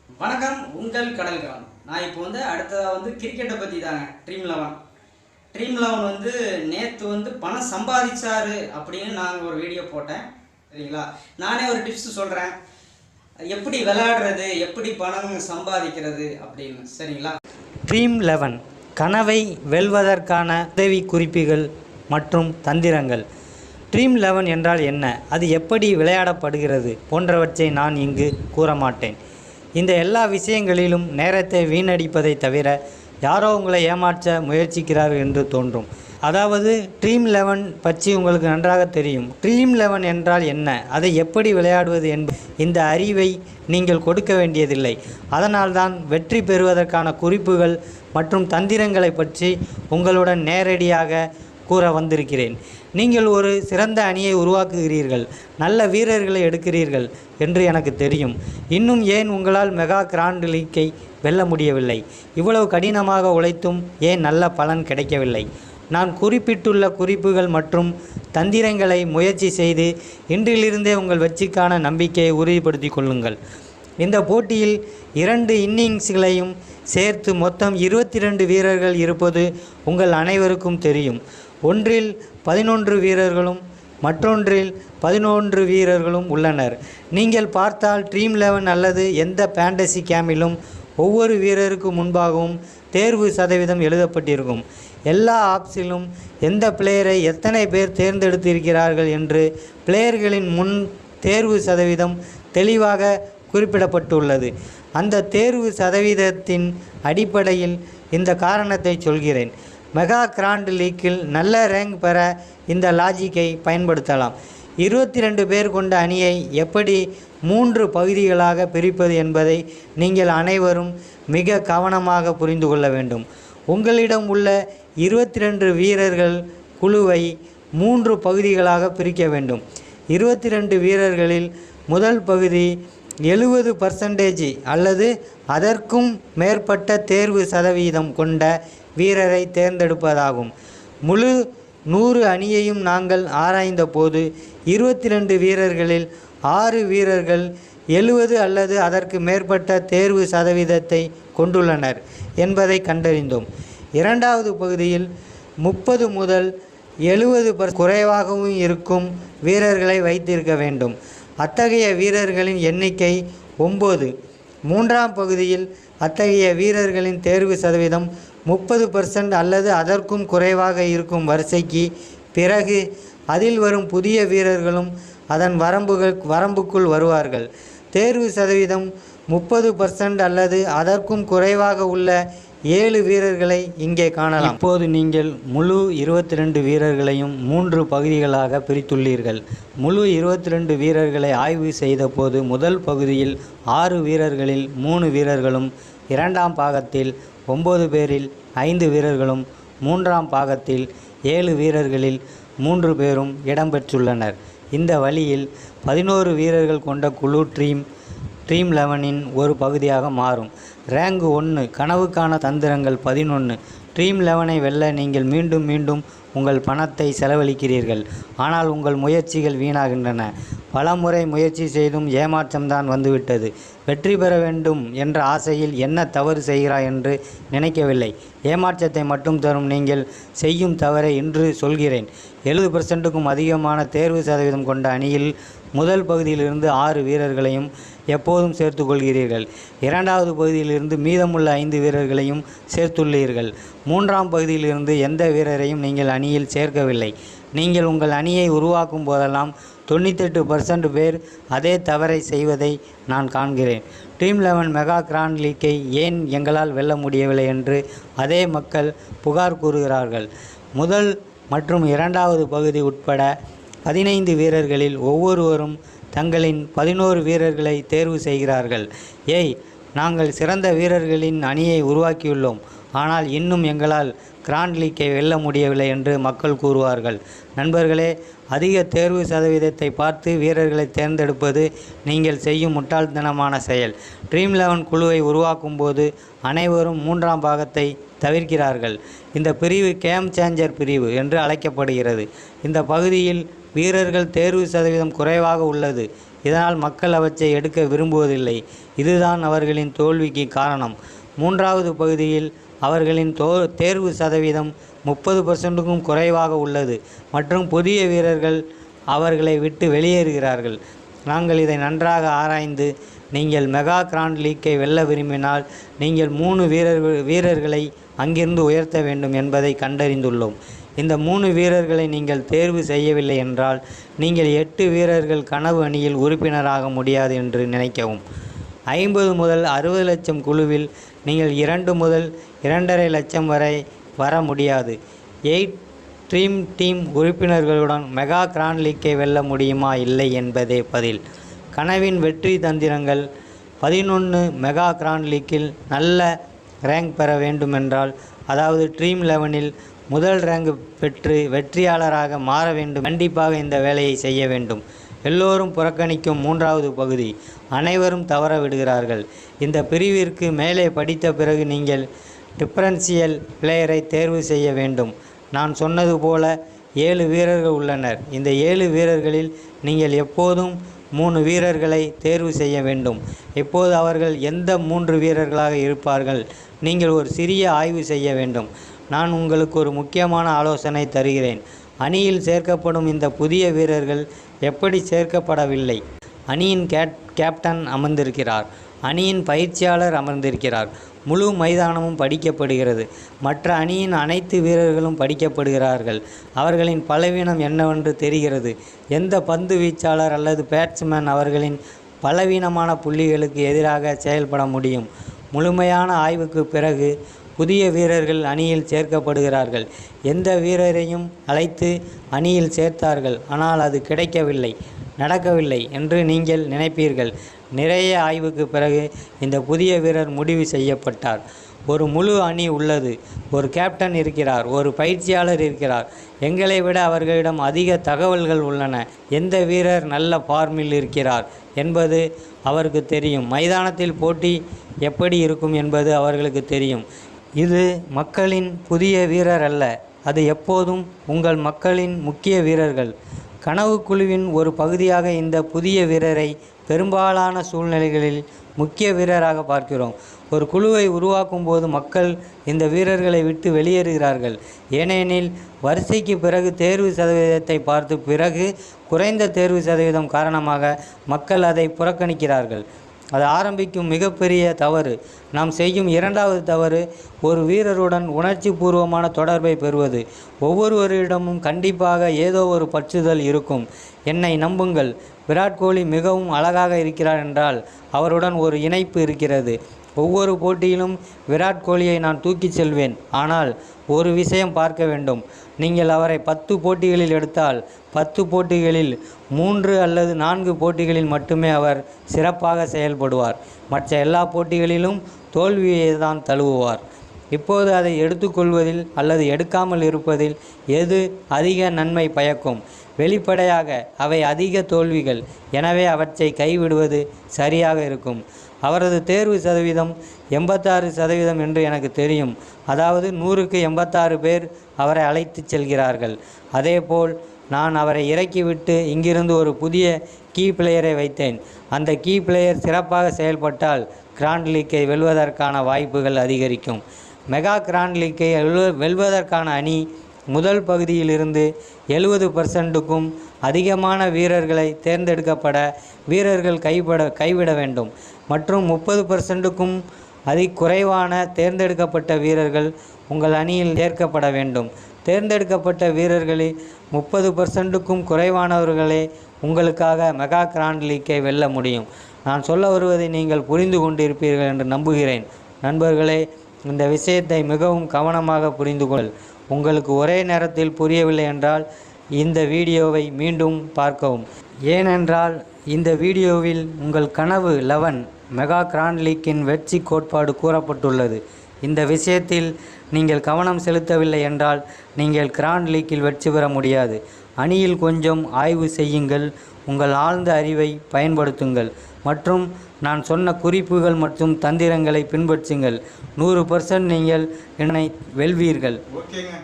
வணக்கம், உங்கள் கடல்கான். நான் இப்போ அடுத்ததாக கிரிக்கெட்டை பற்றி தாங்க. ட்ரீம் லெவன் நேற்று பணம் சம்பாதிச்சாரு அப்படின்னு நாங்கள் ஒரு வீடியோ போட்டேன். சரிங்களா? நானே ஒரு டிப்ஸ் சொல்கிறேன், எப்படி விளையாடுறது, எப்படி பணம் சம்பாதிக்கிறது அப்படின்னு. சரிங்களா? ட்ரீம் லெவன் கனவை வெல்வதற்கான உதவி குறிப்புகள் மற்றும் தந்திரங்கள். ட்ரீம் லெவன் என்றால் என்ன, அது எப்படி விளையாடப்படுகிறது போன்றவற்றை நான் இங்கு கூற மாட்டேன். இந்த எல்லா விஷயங்களிலும் நேரத்தை வீணடிப்பதை தவிர யாரோ உங்களை ஏமாற்ற முயற்சிக்கிறார்கள் என்று தோன்றும். அதாவது ட்ரீம் லெவன் பற்றி உங்களுக்கு நன்றாக தெரியும். ட்ரீம் லெவன் என்றால் என்ன, அதை எப்படி விளையாடுவது என்பது இந்த அறிவை நீங்கள் கொடுக்க வேண்டியதில்லை. அதனால்தான் வெற்றி பெறுவதற்கான குறிப்புகள் மற்றும் தந்திரங்களை பற்றி உங்களுடன் நேரடியாக கூற வந்திருக்கிறேன். நீங்கள் ஒரு சிறந்த அணியை உருவாக்குகிறீர்கள், நல்ல வீரர்களை எடுக்கிறீர்கள் என்று எனக்கு தெரியும். இன்னும் ஏன் உங்களால் மெகா கிராண்ட் லீக்கை வெல்ல முடியவில்லை? இவ்வளவு கடினமாக உழைத்தும் ஏன் நல்ல பலன் கிடைக்கவில்லை? நான் குறிப்பிட்டுள்ள குறிப்புகள் மற்றும் தந்திரங்களை முயற்சி செய்து இன்றிலிருந்தே உங்கள் வெற்றிக்கான நம்பிக்கையை உறுதிப்படுத்திக் கொள்ளுங்கள். இந்த போட்டியில் 2 இன்னிங்ஸ்களையும் சேர்த்து மொத்தம் 22 வீரர்கள் இருப்பது உங்கள் அனைவருக்கும் தெரியும். ஒன்றில் 11 வீரர்களும் மற்றொன்றில் 11 வீரர்களும் உள்ளனர். நீங்கள் பார்த்தால் ட்ரீம் லெவன் அல்லது எந்த ஃபேண்டசி கேமிலும் ஒவ்வொரு வீரருக்கு முன்பாகவும் தேர்வு சதவீதம் எழுதப்பட்டிருக்கும். எல்லா ஆப்ஸிலும் எந்த பிளேயரை எத்தனை பேர் தேர்ந்தெடுத்திருக்கிறார்கள் என்று பிளேயர்களின் முன் தேர்வு சதவீதம் தெளிவாக குறிப்பிடப்பட்டுள்ளது. அந்த தேர்வு சதவீதத்தின் அடிப்படையில் இந்த காரணத்தை சொல்கிறேன். மெகா கிராண்ட் லீக்கில் நல்ல ரேங்க் பெற இந்த லாஜிக்கை பயன்படுத்தலாம். 22 பேர் கொண்ட அணியை எப்படி 3 பகுதிகளாக பிரிப்பது என்பதை நீங்கள் அனைவரும் மிக கவனமாக புரிந்து கொள்ள வேண்டும். உங்களிடம் உள்ள 22 வீரர்கள் குழுவை 3 பகுதிகளாக பிரிக்க வேண்டும். 22 வீரர்களில் முதல் பகுதி 70% அல்லது அதற்கும் மேற்பட்ட தேர்வு சதவீதம் கொண்ட வீரரை தேர்ந்தெடுப்பதாகும். முழு 100 அணியையும் நாங்கள் ஆராய்ந்த போது 22 வீரர்களில் 6 வீரர்கள் 70 அல்லது அதற்கு மேற்பட்ட தேர்வு சதவீதத்தை கொண்டுள்ளனர் என்பதை கண்டறிந்தோம். இரண்டாவது பகுதியில் 30 முதல் 70% குறைவாகவும் இருக்கும் வீரர்களை வைத்திருக்க வேண்டும். அத்தகைய வீரர்களின் எண்ணிக்கை 9. மூன்றாம் பகுதியில் அத்தகைய வீரர்களின் தேர்வு சதவீதம் 30% அல்லது அதற்கும் குறைவாக இருக்கும் வரிசைக்கு பிறகு அதில் வரும் புதிய வீரர்களும் அதன் வரம்புக்குள் வருவார்கள். தேர்வு சதவீதம் 30% அல்லது அதற்கும் குறைவாக உள்ள 7 வீரர்களை இங்கே காணலாம். இப்போது நீங்கள் முழு 22 வீரர்களையும் 3 பகுதிகளாக பிரித்துள்ளீர்கள். முழு 22 வீரர்களை ஆய்வு செய்த போது முதல் பகுதியில் 6 வீரர்களில் 3 வீரர்களும், இரண்டாம் பாகத்தில் 9 பேரில் 5 வீரர்களும், மூன்றாம் பாகத்தில் 7 வீரர்களில் 3 பேரும் இடம்பெற்றுள்ளனர். இந்த வழியில் 11 வீரர்கள் கொண்ட குழு ட்ரீம் லெவனின் ஒரு பகுதியாக மாறும். ரேங்க் 1 கனவுக்கான தந்திரங்கள் 11. ட்ரீம் லெவனை வெல்ல நீங்கள் மீண்டும் மீண்டும் உங்கள் பணத்தை செலவழிக்கிறீர்கள், ஆனால் உங்கள் முயற்சிகள் வீணாகின்றன. பல முறை முயற்சி செய்தும் ஏமாற்றம்தான் வந்துவிட்டது. வெற்றி பெற வேண்டும் என்ற ஆசையில் என்ன தவறு செய்கிறாய் என்று நினைக்கவில்லை. ஏமாற்றத்தை மட்டும் தரும் நீங்கள் செய்யும் தவறை இன்று சொல்கிறேன். 70%க்கும் அதிகமான தேர்வு சதவீதம் கொண்ட அணியில் முதல் பகுதியிலிருந்து 6 வீரர்களையும் எப்போதும் சேர்த்து கொள்கிறீர்கள். இரண்டாவது பகுதியிலிருந்து மீதமுள்ள 5 வீரர்களையும் சேர்த்துள்ளீர்கள். மூன்றாம் பகுதியிலிருந்து எந்த வீரரையும் நீங்கள் அணியில் சேர்க்கவில்லை. நீங்கள் உங்கள் அணியை உருவாக்கும் போதெல்லாம் 98% பேர் அதே தவறை செய்வதை நான் காண்கிறேன். ட்ரீம் லெவன் மெகா கிராண்ட் லீக்கை ஏன் எங்களால் வெல்ல முடியவில்லை என்று அதே மக்கள் புகார் கூறுகிறார்கள். முதல் மற்றும் இரண்டாவது பகுதி உட்பட 15 வீரர்களில் ஒவ்வொருவரும் தங்களின் 11 வீரர்களை தேர்வு செய்கிறார்கள். நாங்கள் சிறந்த வீரர்களின் அணியை உருவாக்கியுள்ளோம், ஆனால் இன்னும் எங்களால் கிராண்ட் லீக்கை வெல்ல முடியவில்லை என்று மக்கள் கூறுவார்கள். நண்பர்களே, அதிக தேர்வு சதவீதத்தை பார்த்து வீரர்களை தேர்ந்தெடுப்பது நீங்கள் செய்யும் முட்டாள்தனமான செயல். ட்ரீம் லெவன் குழுவை உருவாக்கும் போது அனைவரும் 3ஆம் பாகத்தை தவிர்க்கிறார்கள். இந்த பிரிவு கேம் சேஞ்சர் பிரிவு என்று அழைக்கப்படுகிறது. இந்த பகுதியில் வீரர்கள் தேர்வு சதவீதம் குறைவாக உள்ளது. இதனால் மக்கள் அவற்றை எடுக்க விரும்புவதில்லை. இதுதான் அவர்களின் தோல்விக்கு காரணம். மூன்றாவது பகுதியில் அவர்களின் தேர்வு சதவீதம் 30%க்கும் குறைவாக உள்ளது மற்றும் புதிய வீரர்கள் அவர்களை விட்டு வெளியேறுகிறார்கள். நாங்கள் இதை நன்றாக ஆராய்ந்து நீங்கள் மெகா கிராண்ட் லீக்கை வெல்ல விரும்பினால் நீங்கள் 3 வீரர்களை அங்கிருந்து உயர்த்த வேண்டும் என்பதை கண்டறிந்துள்ளோம். இந்த 3 வீரர்களை நீங்கள் தேர்வு செய்யவில்லை என்றால் நீங்கள் 8 வீரர்கள் கனவு அணியில் உறுப்பினராக முடியாது என்று நினைக்கவும். 50 முதல் 60 லட்சம் குழுவில் நீங்கள் 2 முதல் 2.5 லட்சம் வரை வர முடியாது. 8 டீம் உறுப்பினர்களுடன் மெகா கிராண்ட் லீக்கை வெல்ல முடியுமா இல்லை என்பதே பதில். கனவின் வெற்றி தந்திரங்கள். 11 மெகா கிராண்ட் லீக்கில் நல்ல ரேங்க் பெற வேண்டுமென்றால், அதாவது ட்ரீம் 11இல் முதல் ரேங்க் பெற்று வெற்றியாளராக மாற வேண்டும். கண்டிப்பாக இந்த வேலையை செய்ய வேண்டும். எல்லோரும் புறக்கணிக்கும் 3வது பகுதி. அனைவரும் தவற விடுகிறார்கள். இந்த பிரிவிற்கு மேலே படித்த பிறகு நீங்கள் டிஃபரன்ஷியல் பிளேயரை தேர்வு செய்ய வேண்டும். நான் சொன்னது போல 7 வீரர்கள் உள்ளனர். இந்த 7 வீரர்களில் நீங்கள் எப்போதும் 3 வீரர்களை தேர்வு செய்ய வேண்டும். இப்போது அவர்கள் எந்த 3 வீரர்களாக இருப்பார்கள்? நீங்கள் ஒரு சிறிய ஆய்வு செய்ய வேண்டும். நான் உங்களுக்கு ஒரு முக்கியமான ஆலோசனை தருகிறேன். அணியில் சேர்க்கப்படும் இந்த புதிய வீரர்கள் எப்படி சேர்க்கப்படவில்லை. அணியின் கேப்டன் அமர்ந்திருக்கிறார். அணியின் பயிற்சியாளர் அமர்ந்திருக்கிறார். முழு மைதானமும் படிக்கப்படுகிறது. மற்ற அணியின் அனைத்து வீரர்களும் படிக்கப்படுகிறார்கள். அவர்களின் பலவீனம் என்னவென்று தெரிகிறது. எந்த பந்து வீச்சாளர் அல்லது பேட்ஸ்மேன் அவர்களின் பலவீனமான புள்ளிகளுக்கு எதிராக செயல்பட முடியும். முழுமையான ஆய்வுக்கு பிறகு புதிய வீரர்கள் அணியில் சேர்க்கப்படுகிறார்கள். எந்த வீரரையும் அழைத்து அணியில் சேர்த்தார்கள், ஆனால் அது நடக்கவில்லை என்று நீங்கள் நினைப்பீர்கள். நிறைய ஆய்வுக்கு பிறகு இந்த புதிய வீரர் முடிவு செய்யப்பட்டார். ஒரு முழு அணி உள்ளது. ஒரு கேப்டன் இருக்கிறார். ஒரு பயிற்சியாளர் இருக்கிறார். எங்களை விட அவர்களிடம் அதிக தகவல்கள் உள்ளன. எந்த வீரர் நல்ல ஃபார்மில் இருக்கிறார் என்பது அவருக்கு தெரியும். மைதானத்தில் போட்டி எப்படி இருக்கும் என்பது அவர்களுக்கு தெரியும். இது மக்களின் புதிய வீரர் அல்ல. அது எப்போதும் உங்கள் மக்களின் முக்கிய வீரர்கள். கனவு குழுவின் ஒரு பகுதியாக இந்த புதிய வீரரை பெரும்பாலான சூழ்நிலைகளில் முக்கிய வீரராக பார்க்கிறோம். ஒரு குழுவை உருவாக்கும் போது மக்கள் இந்த வீரர்களை விட்டு வெளியேறுகிறார்கள். ஏனெனில் வரிசைக்கு பிறகு தேர்வு சதவீதத்தை பார்த்து பிறகு குறைந்த தேர்வு சதவீதம் காரணமாக மக்கள் அதை புறக்கணிக்கிறார்கள். அது ஆரம்பிக்கும் மிகப்பெரிய தவறு. நாம் செய்யும் 2வது தவறு ஒரு வீரருடன் உணர்ச்சி பூர்வமான தொடர்பை பெறுவது. ஒவ்வொருவரிடமும் கண்டிப்பாக ஏதோ ஒரு பற்றுதல் இருக்கும். என்னை நம்புங்கள், விராட் கோலி மிகவும் அழகாக இருக்கிறார் என்றால் அவருடன் ஒரு இணைப்பு இருக்கிறது. ஒவ்வொரு போட்டியிலும் விராட் கோலியை நான் தூக்கிச் செல்வேன். ஆனால் ஒரு விஷயம் பார்க்க வேண்டும். நீங்கள் அவரை 10 போட்டிகளில் எடுத்தால் 10 போட்டிகளில் 3 அல்லது 4 போட்டிகளில் மட்டுமே அவர் சிறப்பாக செயல்படுவார். மற்ற எல்லா போட்டிகளிலும் தோல்வியை தான் தழுவுவார். இப்போது அதை எடுத்துக்கொள்வதில் அல்லது எடுக்காமல் இருப்பதில் எது அதிக நன்மை பயக்கும்? வெளிப்படையாக அவை அதிக தோல்விகள். எனவே அவற்றை கைவிடுவது சரியாக இருக்கும். அவரது தேர்வு சதவீதம் 86% என்று எனக்கு தெரியும். அதாவது 100க்கு 86 பேர் அவரை அழைத்து செல்கிறார்கள். அதேபோல் நான் அவரை இறக்கிவிட்டு இங்கிருந்து ஒரு புதிய கீ பிளேயரை வைத்தேன். அந்த கீ பிளேயர் சிறப்பாக செயல்பட்டால் கிராண்ட் லீக்கை வெல்வதற்கான வாய்ப்புகள் அதிகரிக்கும். மெகா கிராண்ட் லீக்கை வெல்வதற்கான அணி முதல் பகுதியிலிருந்து 70%க்கும் அதிகமான வீரர்களை தேர்ந்தெடுக்கப்பட வீரர்கள் கைவிட வேண்டும் மற்றும் 30%க்கும் குறைவான தேர்ந்தெடுக்கப்பட்ட வீரர்கள் உங்கள் அணியில் சேர்க்கப்பட வேண்டும். தேர்ந்தெடுக்கப்பட்ட வீரர்களில் 30%க்கும் குறைவானவர்களே உங்களுக்காக மெகா கிராண்ட் லீக்கை வெல்ல முடியும். நான் சொல்ல வருவதை நீங்கள் புரிந்து கொண்டிருப்பீர்கள் என்று நம்புகிறேன். நண்பர்களே, இந்த விஷயத்தை மிகவும் கவனமாக புரிந்து கொள். உங்களுக்கு ஒரே நேரத்தில் புரியவில்லை என்றால் இந்த வீடியோவை மீண்டும் பார்க்கவும். ஏனென்றால் இந்த வீடியோவில் உங்கள் கனவு 11 மெகா கிராண்ட் லீக்கின் வெற்றி கோட்பாடு கூறப்பட்டுள்ளது. இந்த விஷயத்தில் நீங்கள் கவனம் செலுத்தவில்லை என்றால் நீங்கள் கிராண்ட் லீக்கில் வெற்றி பெற முடியாது. அணியில் கொஞ்சம் ஆய்வு செய்யுங்கள். உங்கள் ஆழ்ந்த அறிவை பயன்படுத்துங்கள் மற்றும் நான் சொன்ன குறிப்புகள் மற்றும் தந்திரங்களை பின்பற்றுங்கள். 100% நீங்கள் என்னை வெல்வீர்கள். ஓகேங்க.